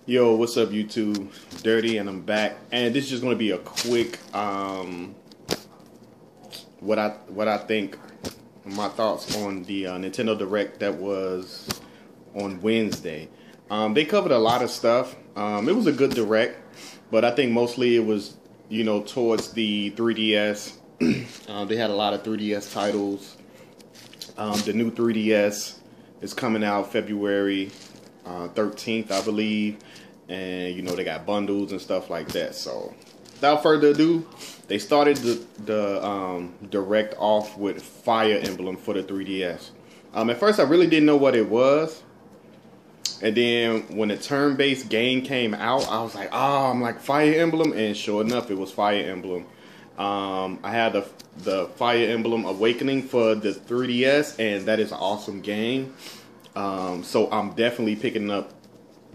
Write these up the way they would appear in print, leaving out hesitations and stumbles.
Yo, what's up, YouTube? Dirty, and I'm back. And this is just going to be a quick, what I think, my thoughts on the Nintendo Direct that was on Wednesday. They covered a lot of stuff. It was a good Direct, but I think mostly it was, towards the 3DS. They had a lot of 3DS titles. The new 3DS is coming out February 13th, I believe. And they got bundles and stuff like that. So without further ado, they started the Direct off with Fire Emblem for the 3DS. At first I really didn't know what it was, and then when the turn-based game came out, I was like, I'm like, Fire Emblem, and sure enough, it was Fire Emblem. I had the Fire Emblem Awakening for the 3DS, and that is an awesome game. So I'm definitely picking up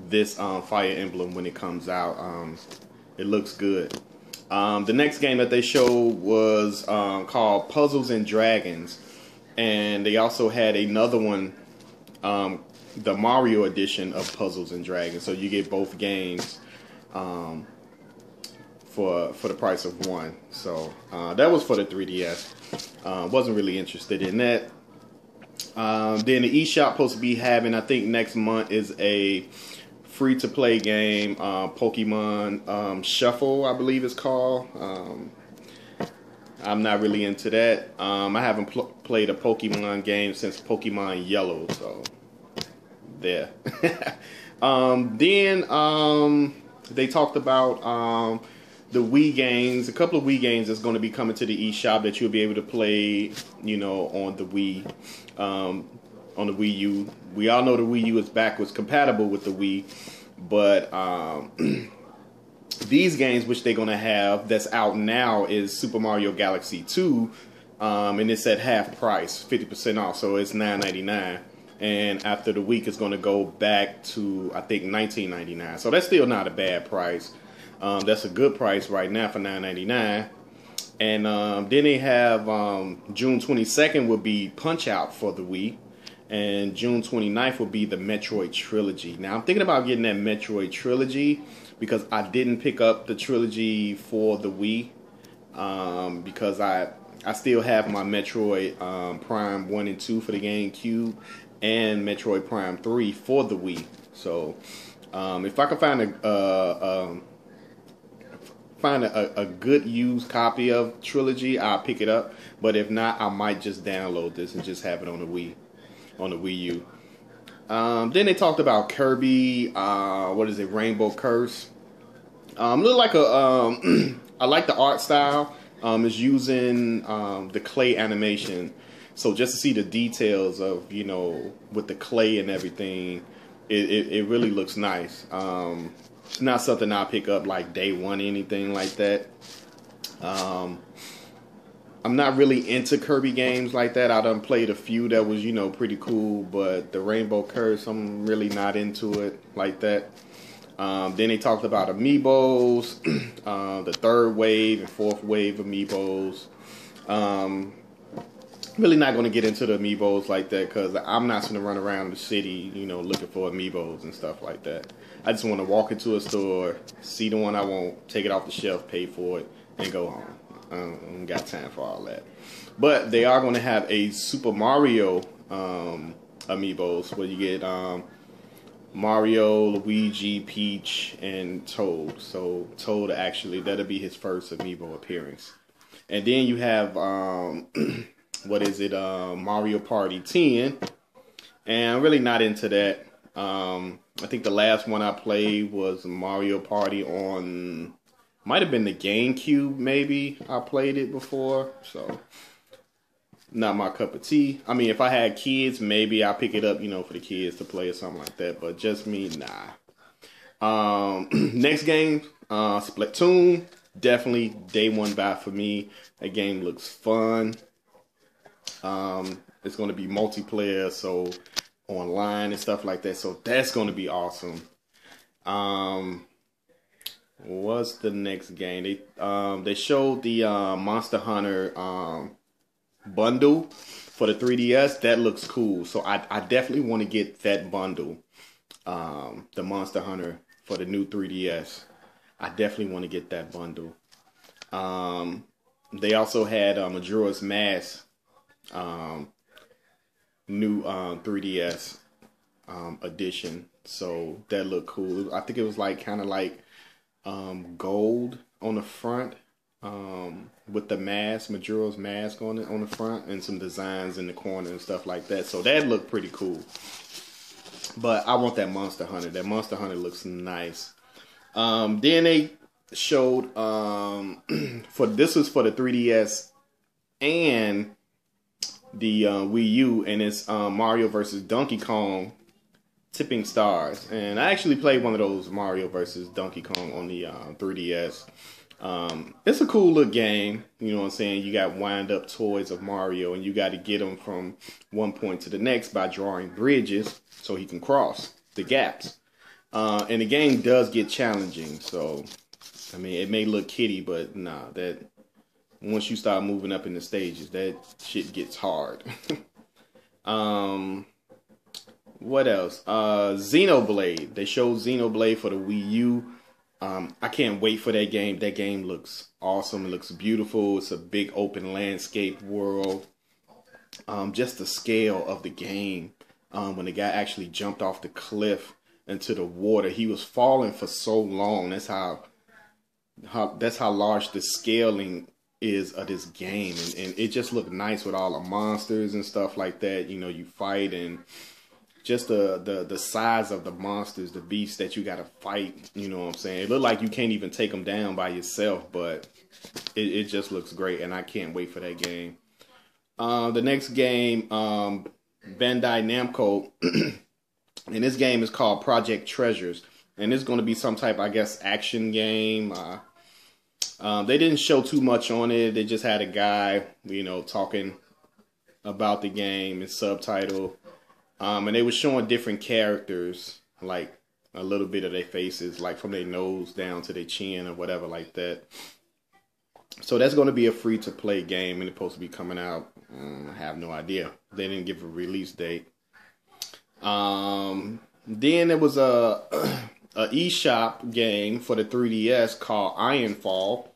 this Fire Emblem when it comes out. It looks good. The next game that they showed was called Puzzles and Dragons, and they also had another one, the Mario edition of Puzzles and Dragons. So you get both games for the price of one. So that was for the 3DS. Wasn't really interested in that. Then the eShop supposed to be having, I think next month, is a free-to-play game, Pokemon Shuffle, I believe it's called. I'm not really into that. I haven't played a Pokemon game since Pokemon Yellow, so there. Then they talked about the Wii games. A couple of Wii games that's going to be coming to the eShop that you'll be able to play, on the Wii. On the Wii U. We all know the Wii U is backwards compatible with the Wii, but these games which they're going to have that's out now is Super Mario Galaxy 2, and it's at half price, 50% off, so it's $9.99. And after the week, it's going to go back to, I think, $19.99. So that's still not a bad price. That's a good price right now for $9.99. And then they have June 22nd will be Punch Out for the Wii. And June 29th will be the Metroid Trilogy. Now, I'm thinking about getting that Metroid Trilogy because I didn't pick up the trilogy for the Wii. Because I still have my Metroid Prime 1 and 2 for the GameCube and Metroid Prime 3 for the Wii. So, if I can find a good used copy of Trilogy, I'll pick it up. But if not, I might just download this and just have it on the Wii U. Then they talked about Kirby, Rainbow Curse. Look like a I like the art style. It's using the clay animation, so just to see the details of with the clay and everything, it really looks nice. It's not something I'll pick up like day one, anything like that. I'm not really into Kirby games like that. I done played a few that was, pretty cool, but the Rainbow Curse, I'm really not into it like that. Then they talked about Amiibos, the third wave and fourth wave Amiibos. Really not going to get into the Amiibos like that because I'm not going to run around the city, looking for Amiibos and stuff like that. I just want to walk into a store, see the one I want, take it off the shelf, pay for it, and go home. I don't got time for all that. But they are going to have a Super Mario Amiibos where you get Mario, Luigi, Peach, and Toad. So Toad, actually, that'll be his first Amiibo appearance. And then you have Mario Party 10, and I'm really not into that. I think the last one I played was Mario Party on, might have been the GameCube, maybe. I played it before, so not my cup of tea. I mean, if I had kids, maybe I'll pick it up, for the kids to play or something like that, but just me, nah. Next game, Splatoon, definitely day one buy for me. That game looks fun. It's going to be multiplayer, so online and stuff like that. So that's going to be awesome. What's the next game? They showed the Monster Hunter bundle for the 3DS. That looks cool. So I definitely want to get that bundle, the Monster Hunter for the new 3DS. I definitely want to get that bundle. They also had Majora's Mask um, new 3DS edition, so that looked cool. I think it was like kind of like gold on the front with the mask, Majora's Mask on the front, and some designs in the corner and stuff like that. So that looked pretty cool. But I want that Monster Hunter. That Monster Hunter looks nice. Then they showed for this was for the 3DS and the Wii U, and it's Mario versus Donkey Kong Tipping Stars. And I actually played one of those Mario versus Donkey Kong on the 3DS. It's a cool little game. You know what I'm saying? You got wind up toys of Mario, and you got to get them from one point to the next by drawing bridges so he can cross the gaps. And the game does get challenging. So, I mean, it may look kiddie, but nah, that once you start moving up in the stages, that shit gets hard. What else? Xenoblade. They showed Xenoblade for the Wii U. I can't wait for that game. That game looks awesome. It looks beautiful. It's a big open landscape world. Just the scale of the game. When the guy actually jumped off the cliff into the water, he was falling for so long. That's how large the scaling is of this game, and it just looked nice with all the monsters and stuff like that. You know, you fight, and just the size of the monsters, the beasts that you gotta fight. You know what I'm saying? It looked like you can't even take them down by yourself, but it just looks great, and I can't wait for that game. The next game, Bandai Namco, and this game is called Project Treasures, and it's going to be some type, I guess, action game. They didn't show too much on it. They just had a guy, you know, talking about the game and subtitle. And they were showing different characters, like a little bit of their faces, like from their nose down to their chin or whatever like that. So that's going to be a free-to-play game, and it's supposed to be coming out. I have no idea. They didn't give a release date. Then there was a eShop game for the 3DS called Ironfall,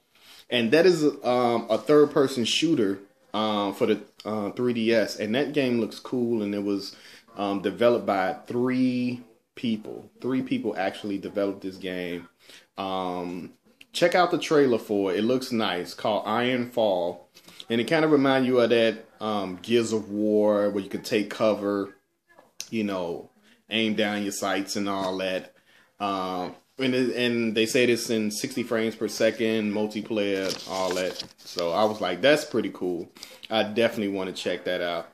and that is a third-person shooter for the 3DS, and that game looks cool, and it was developed by three people. Three people actually developed this game. Check out the trailer for it. It looks nice, called Ironfall, and it kind of reminds you of that Gears of War, where you could take cover, you know, aim down your sights and all that. And they say this in 60 frames per second, multiplayer, all that. So I was like, that's pretty cool. I definitely want to check that out.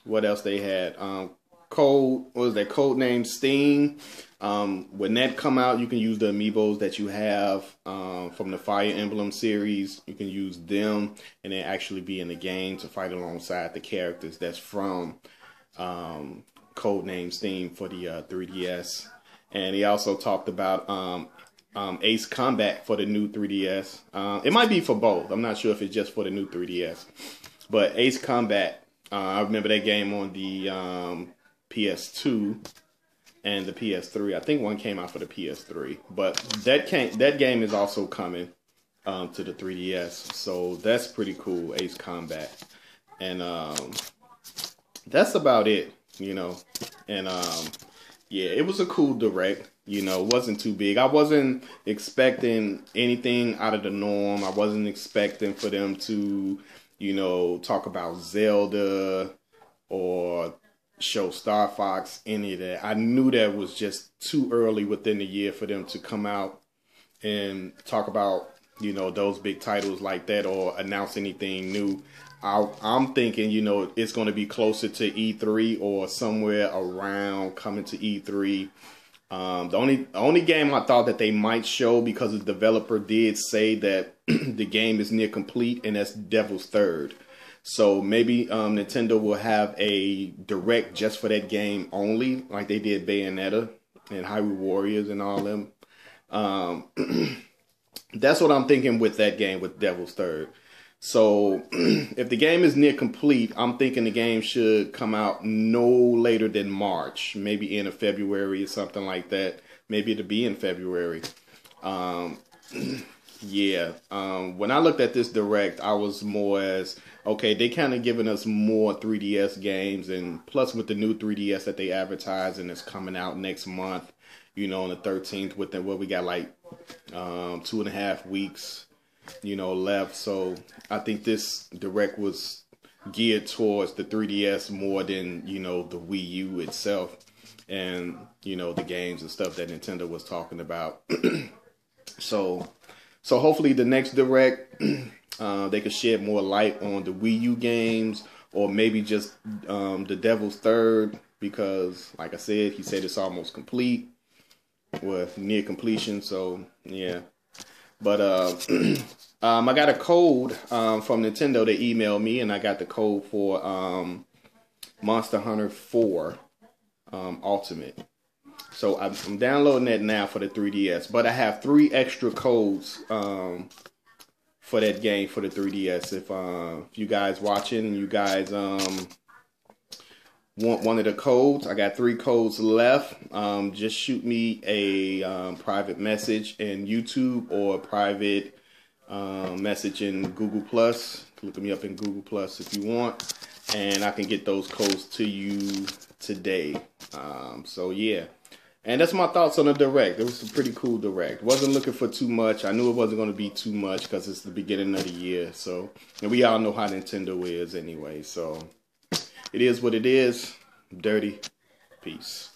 What else they had? Codename Sting. When that come out, you can use the amiibos that you have from the Fire Emblem series. You can use them, and they actually be in the game to fight alongside the characters that's from Codename Sting for the 3DS. And he also talked about Ace Combat for the new 3DS. It might be for both. I'm not sure if it's just for the new 3DS. But Ace Combat, I remember that game on the PS2 and the PS3. I think one came out for the PS3. But that game is also coming to the 3DS. So that's pretty cool, Ace Combat. And that's about it, you know. And yeah, it was a cool direct. You know, it wasn't too big. I wasn't expecting anything out of the norm. I wasn't expecting for them to, you know, talk about Zelda or show Star Fox, any of that. I knew that was just too early within the year for them to come out and talk about, you know, those big titles like that or announce anything new. I'm thinking, you know, it's going to be closer to E3 or somewhere around coming to E3. The only game I thought that they might show, because the developer did say that the game is near complete, and that's Devil's Third. So maybe Nintendo will have a direct just for that game only, like they did Bayonetta and Hyrule Warriors and all them. That's what I'm thinking with that game, with Devil's Third. So if the game is near complete, I'm thinking the game should come out no later than March, maybe end of February or something like that. Maybe it'll be in February. Um, yeah. When I looked at this direct, I was more as, okay, they kind of giving us more 3DS games, and plus with the new 3DS that they advertise and it's coming out next month, on the 13th with the, what we got like 2.5 weeks left. So I think this direct was geared towards the 3DS more than, the Wii U itself and, the games and stuff that Nintendo was talking about. So hopefully the next direct, they could shed more light on the Wii U games, or maybe just the Devil's Third, because like I said, he said it's almost complete, with near completion. So yeah. But I got a code from Nintendo. They emailed me, and I got the code for Monster Hunter 4 Ultimate. So I'm downloading that now for the 3DS. But I have 3 extra codes for that game for the 3DS. If you guys watching, you guys want one of the codes, I got 3 codes left. Just shoot me a private message in YouTube, or a private message in Google Plus. Look me up in Google Plus if you want, and I can get those codes to you today. So yeah, and that's my thoughts on the direct. It was a pretty cool direct. Wasn't looking for too much. I knew it wasn't going to be too much because it's the beginning of the year. So, and we all know how Nintendo is anyway. So it is what it is. Dirty. Peace.